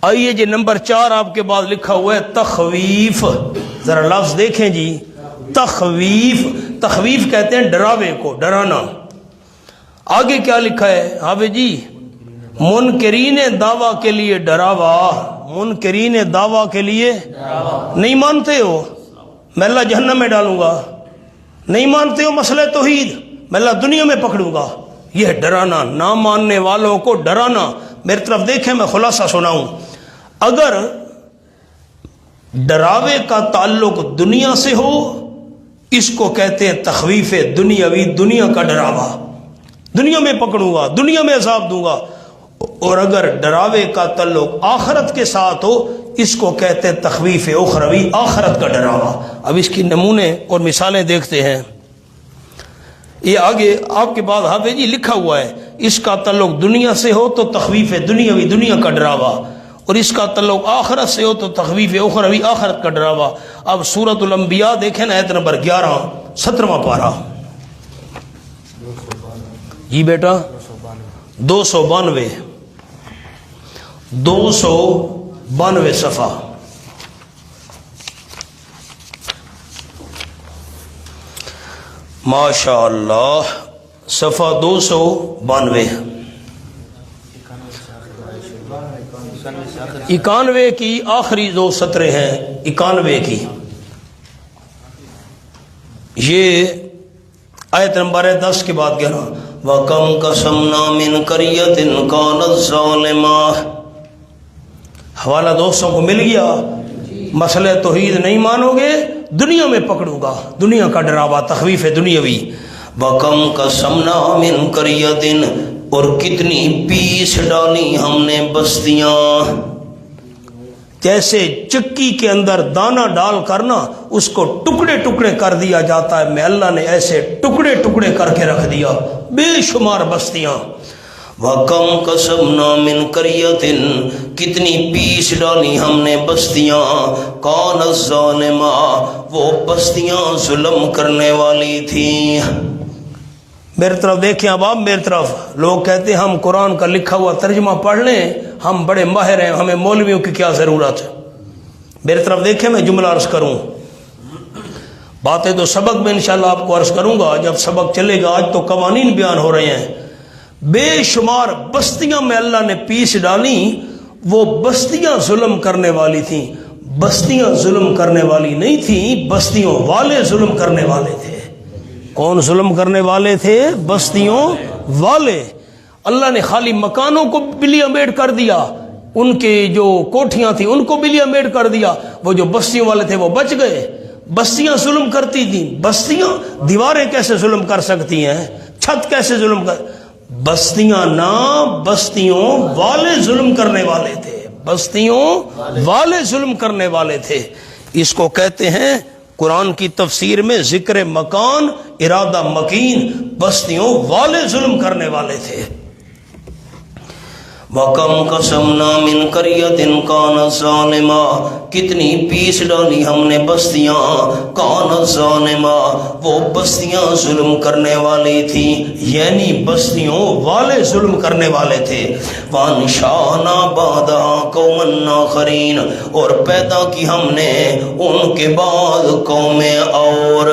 آئیے جی نمبر 4 آپ کے بعد لکھا ہوا ہے تخویف. ذرا لفظ دیکھیں جی, تخویف. تخویف کہتے ہیں ڈراوے کو, ڈرانا. آگے کیا لکھا ہے حافظ جی؟ منکرین دعویٰ کے لیے ڈراوا. منکرین دعویٰ کے لیے نہیں مانتے ہو میں اللہ جہنم میں ڈالوں گا, نہیں مانتے ہو مسئلہ توحید میں اللہ دنیا میں پکڑوں گا. یہ ڈرانا, نہ ماننے والوں کو ڈرانا. میری طرف دیکھیں, میں خلاصہ سناؤں. اگر ڈراوے کا تعلق دنیا سے ہو اس کو کہتے ہیں تخویف دنیاوی, دنیا کا ڈراوا, دنیا میں پکڑوں گا, دنیا میں عذاب دوں گا. اور اگر ڈراوے کا تعلق آخرت کے ساتھ ہو اس کو کہتے ہیں تخویف اخروی, آخرت کا ڈراوا. اب اس کی نمونے اور مثالیں دیکھتے ہیں. یہ آگے آپ کے بعد حافظ جی لکھا ہوا ہے, اس کا تعلق دنیا سے ہو تو تخویف دنیاوی, دنیا کا ڈراوا, اور اس کا تعلق آخرت سے ہو تو تخویف اخروی, آخرت کا ڈراوا. اب سورۃ الانبیاء دیکھیں نا, آیت نمبر 11 17واں پارہ. جی بیٹا 292 صفحہ. ماشاء اللہ صفحہ 292. 91 کی آخری 2 سطریں ہیں, 91 کی. یہ آیت نمبر 10 کے بعد 11. وَكَمْ قَسَمْنَا مِنْ قَرْيَةٍ كَانَتْ ظَالِمَةً. حوالہ دوستوں کو مل گیا. مسئلہ توحید نہیں مانو گے دنیا میں پکڑوں گا, دنیا کا ڈراوا, تخویف دنیاوی. وَكَمْ قَسَمْنَا مِنْ قَرْيَةٍ, اور کتنی پیس ڈالی ہم نے بستیاں. جیسے چکی کے اندر دانہ ڈال کرنا اس کو ٹکڑے ٹکڑے کر دیا جاتا ہے, میں اللہ نے ایسے ٹکڑے ٹکڑے کر کے رکھ دیا, بے شمار بستیاں. وَكَمْ قَسَمْنَا مِنْ قَرْيَةٍ, کتنی پیس ڈالی ہم نے بستیاں. كَانَتْ ظَالِمَةً, وہ بستیاں ظلم کرنے والی تھیں. میری طرف دیکھیں اب آپ میری طرف. لوگ کہتے ہیں ہم قرآن کا لکھا ہوا ترجمہ پڑھ لیں, ہم بڑے ماہر ہیں, ہمیں مولویوں کی کیا ضرورت ہے. میری طرف دیکھیں, میں جملہ عرض کروں, باتیں تو سبق میں انشاءاللہ آپ کو عرض کروں گا جب سبق چلے گا. آج تو قوانین بیان ہو رہے ہیں. بے شمار بستیاں میں اللہ نے پیس ڈالی. وہ بستیاں ظلم کرنے والی تھیں. بستیاں ظلم کرنے والی نہیں تھیں, بستیوں والے ظلم کرنے والے تھے. کون ظلم کرنے والے تھے؟ بستیوں والے. اللہ نے خالی مکانوں کو بلیاں میڈ کر دیا, ان کے جو کوٹھیاں تھیں ان کو بلیاں میڈ کر دیا. وہ جو بستیوں والے تھے وہ بچ گئے. بستیاں ظلم کرتی تھیں. بستیاں, دیواریں کیسے ظلم کر سکتی ہیں, چھت کیسے ظلم کر, بستیاں نہ, بستیوں والے ظلم کرنے والے تھے. بستیوں والے ظلم کرنے والے تھے. اس کو کہتے ہیں قرآن کی تفسیر میں ذکر مکان, ارادہ مکین. بستیوں والے ظلم کرنے والے تھے. وَكَمْ قَسَمْنَا مِنْ قَرْيَةٍ كَانَتْ ظَالِمَةً, کتنی پیس ڈالی ہم نے بستیاں. كَانَتْ ظَالِمَةً, وہ بستیاں ظلم کرنے والی تھی, یعنی بستیوں والے ظلم کرنے والے تھے. وَأَنشَأْنَا بَعْدَهَا قَوْمًا آخَرِينَ, اور پیدا کی ہم نے ان کے بعد قومیں اور.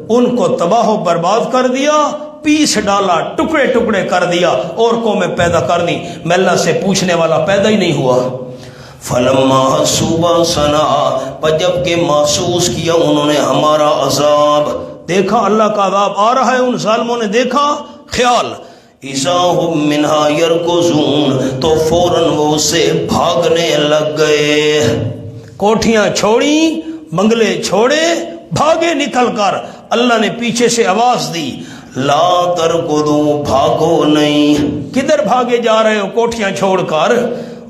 ان کو تباہ و برباد کر دیا, پیس ڈالا, ٹکڑے ٹکڑے کر دیا, اور قومیں پیدا کر دی. میں اللہ سے پوچھنے والا پیدا ہی نہیں ہوا. فَلَمَّا حَسُّوا بَأْسَنَا, پر جب کہ محسوس کیا انہوں نے ہمارا عذاب, دیکھا اللہ کا عذاب آ رہا ہے, ان ظالموں نے دیکھا, خیال اِذَا هُمْ مِنْهَا يَرْكُضُونَ, تو فوراً وہ سے بھاگنے لگ گئے. کوٹھیاں چھوڑی, بنگلے چھوڑے, بھاگے نکل کر. اللہ نے پیچھے سے آواز دی, لا ترکضوا, بھاگو نہیں. کدھر بھاگے جا رہے ہو کوٹھیاں چھوڑ کر؟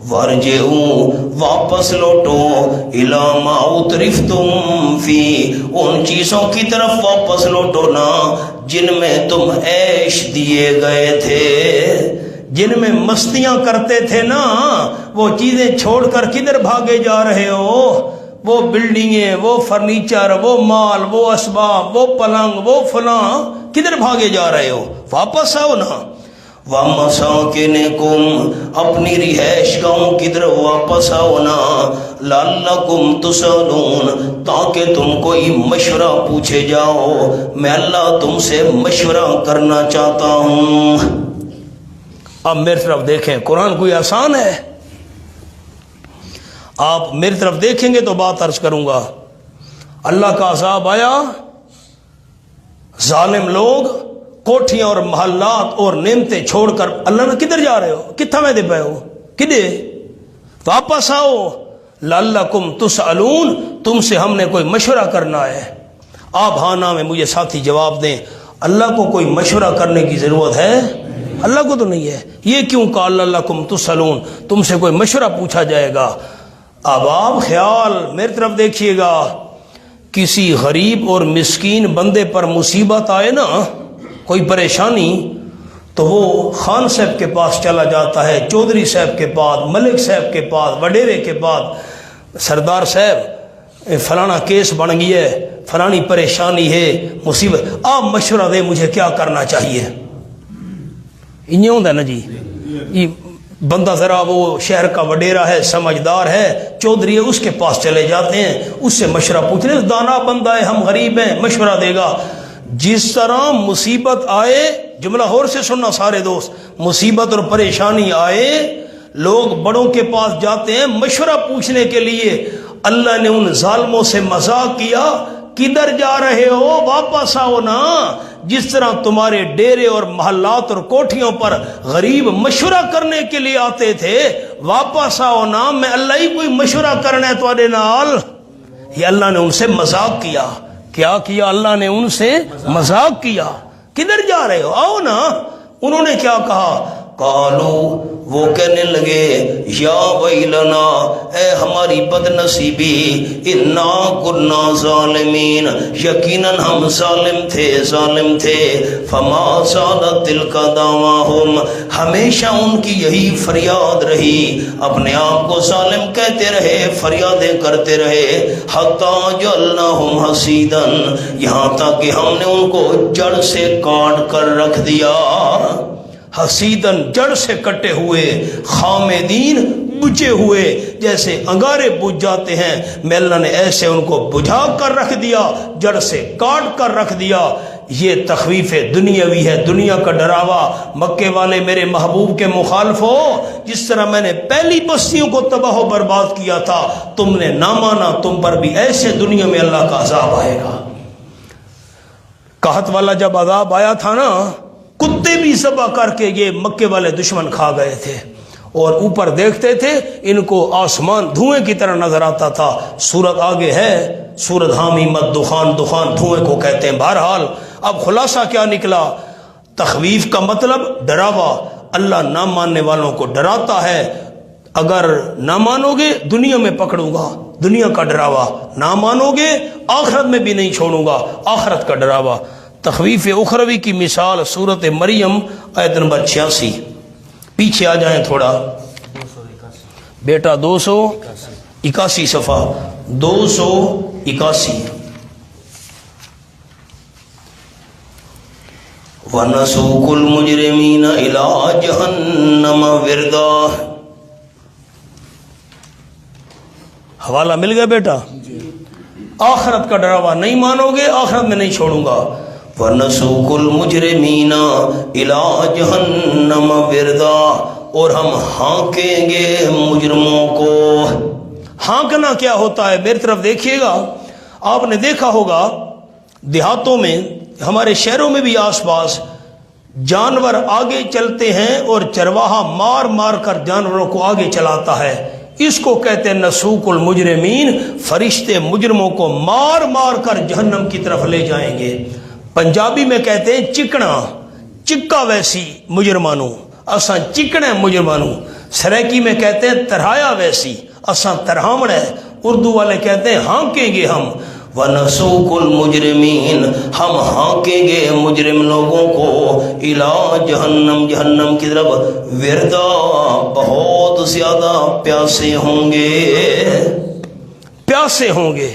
وارجعوا, واپس لوٹو, الی ما اترفتم فی, ان چیزوں کی طرف واپس لوٹو نا جن میں تم عیش دیے گئے تھے, جن میں مستیاں کرتے تھے نا. وہ چیزیں چھوڑ کر کدھر بھاگے جا رہے ہو؟ وہ بلڈنگیں, وہ فرنیچر, وہ مال, وہ اسباب, وہ پلنگ, وہ فلاں, کدھر بھاگے جا رہے ہو؟ واپس آؤ نا. وَمَسَاكِنِكُمْ اپنی رہائش گاہوں کی طرف واپس آؤ نا، لَعَلَّكُمْ تُسْأَلُونَ تاکہ تم کوئی مشورہ پوچھے جاؤ، میں اللہ تم سے مشورہ کرنا چاہتا ہوں۔ اب میری طرف دیکھیں، قرآن کوئی آسان ہے؟ آپ میری طرف دیکھیں گے تو بات عرض کروں گا۔ اللہ کا عذاب آیا، ظالم لوگ کوٹھیاں اور محلات اور نعمتیں چھوڑ کر اللہ نے کدھر جا رہے ہو، کتھا میں دے پائے ہو، کدھے واپس آؤ، لعلکم تسألون تم سے ہم نے کوئی مشورہ کرنا ہے۔ آپ ہاں نہ میں مجھے ساتھی جواب دیں، اللہ کو کوئی مشورہ کرنے کی ضرورت ہے؟ اللہ کو تو نہیں ہے۔ یہ کیوں کہا لعلکم تسألون، تم سے کوئی مشورہ پوچھا جائے گا؟ اب آپ خیال میری طرف دیکھیے گا، کسی غریب اور مسکین بندے پر مصیبت آئے نا، کوئی پریشانی، تو وہ خان صاحب کے پاس چلا جاتا ہے، چودھری صاحب کے پاس، ملک صاحب کے پاس، وڈیرے کے پاس، سردار صاحب فلانا کیس بن گیا ہے، فلانی پریشانی ہے، مصیبت، آپ مشورہ دیں مجھے کیا کرنا چاہیے۔ انہیں ہوتا ہے نا جی، یہ بندہ ذرا وہ شہر کا وڈیرا ہے، سمجھدار ہے، چودھری ہے، اس کے پاس چلے جاتے ہیں، اس سے مشورہ پوچھ رہے، دانا بندہ ہے، ہم غریب ہیں، مشورہ دے گا۔ جس طرح مصیبت آئے، جملہ اور سے سننا سارے دوست، مصیبت اور پریشانی آئے لوگ بڑوں کے پاس جاتے ہیں مشورہ پوچھنے کے لیے، اللہ نے ان ظالموں سے مذاق کیا، کدھر جا رہے ہو، واپس آؤ نا۔ جس طرح تمہارے ڈیرے اور محلات اور کوٹھیوں پر غریب مشورہ کرنے کے لیے آتے تھے، واپس آؤ نا، میں اللہ ہی کوئی مشورہ کرنا ہے تمہارے نال۔ یہ اللہ نے ان سے مذاق کیا۔ کیا کیا؟ اللہ نے ان سے مذاق کیا، کدھر جا رہے ہو، آؤ نا۔ انہوں نے کیا کہا؟ قالو، وہ کہنے لگے، یا ویلنا، اے ہماری بد نصیبی، انا کنا ظالمین، یقیناً ہم ظالم تھے، فما زالت تلک دعواہم، ہمیشہ ان کی یہی فریاد رہی، اپنے آپ کو ظالم کہتے رہے، فریادیں کرتے رہے، حتی جعلناہم حصیدا، یہاں تک کہ ہم نے ان کو جڑ سے کاٹ کر رکھ دیا، حسیدن جڑ سے کٹے ہوئے، خامدین بجھے ہوئے، جیسے انگارے بجھ جاتے ہیں، میں اللہ نے ایسے ان کو بجھا کر رکھ دیا، جڑ سے کاٹ کر رکھ دیا۔ یہ تخویف دنیاوی ہے، دنیا کا ڈراوا۔ مکے والے میرے محبوب کے مخالف ہو، جس طرح میں نے پہلی بستیوں کو تباہ و برباد کیا تھا، تم نے نہ مانا، تم پر بھی ایسے دنیا میں اللہ کا عذاب آئے گا۔ قحط والا جب عذاب آیا تھا نا، کتے بھی ذبح کر کے یہ مکے والے دشمن کھا گئے تھے، اور اوپر دیکھتے تھے ان کو آسمان دھوئیں کی طرح نظر آتا تھا۔ سورت آگے ہے، سورت حامی مت دخان، دخان دھوئیں کو کہتے ہیں۔ بہرحال اب خلاصہ کیا نکلا؟ تخویف کا مطلب ڈراوا، اللہ نہ ماننے والوں کو ڈراتا ہے، اگر نہ مانو گے دنیا میں پکڑوں گا، دنیا کا ڈراوا، نہ مانو گے آخرت میں بھی نہیں چھوڑوں گا، آخرت کا ڈراوا۔ تخویف اخروی کی مثال سورت مریم آیت نمبر 86، پیچھے آ جائیں تھوڑا بیٹا، 281 صفحہ 281۔ وَنَسُوقُ الْمُجْرِمِينَ إِلَىٰ جَهَنَّمَ وِرْدًا، حوالہ مل گیا بیٹا؟ آخرت کا ڈراوا، نہیں مانو گے آخرت میں نہیں چھوڑوں گا۔ وَنَسُوقُ الْمُجْرِمِينَ إِلَىٰ جَهَنَّمَ وِرْدًا، اور ہم ہانکیں گے مجرموں کو۔ ہانکنا کیا ہوتا ہے؟ میری طرف دیکھیے گا، آپ نے دیکھا ہوگا دیہاتوں میں، ہمارے شہروں میں بھی آس پاس جانور آگے چلتے ہیں اور چرواہا مار مار کر جانوروں کو آگے چلاتا ہے، اس کو کہتے ہیں نسوق المجرمین، فرشتے مجرموں کو مار مار کر جہنم کی طرف لے جائیں گے۔ پنجابی میں کہتے ہیں چکنا، چکا ویسی مجرمانوں، اساں چکنا مجرمانوں۔ سریکی میں کہتے ہیں ترہایا ویسی، اساں ترہامڑ ہے۔ اردو والے کہتے ہیں ہانکیں گے ہم۔ وَنَسُوقُ الْمُجْرِمِينَ، ہم ہانکیں گے مجرم لوگوں کو، اِلَىٰ جہنم، جہنم کی طرف، وِرْدًا، بہت زیادہ پیاسے ہوں گے، پیاسے ہوں گے۔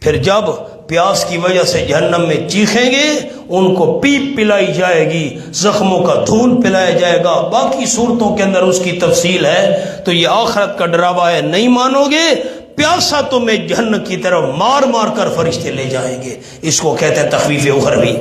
پھر جب پیاس کی وجہ سے جہنم میں چیخیں گے، ان کو پیپ پلائی جائے گی، زخموں کا دھول پلایا جائے گا۔ باقی صورتوں کے اندر اس کی تفصیل ہے، تو یہ آخرت کا ڈراوا ہے، نہیں مانو گے، پیاسا تمہیں جہنم کی طرف مار مار کر فرشتے لے جائیں گے۔ اس کو کہتے ہیں تخویف اخروی۔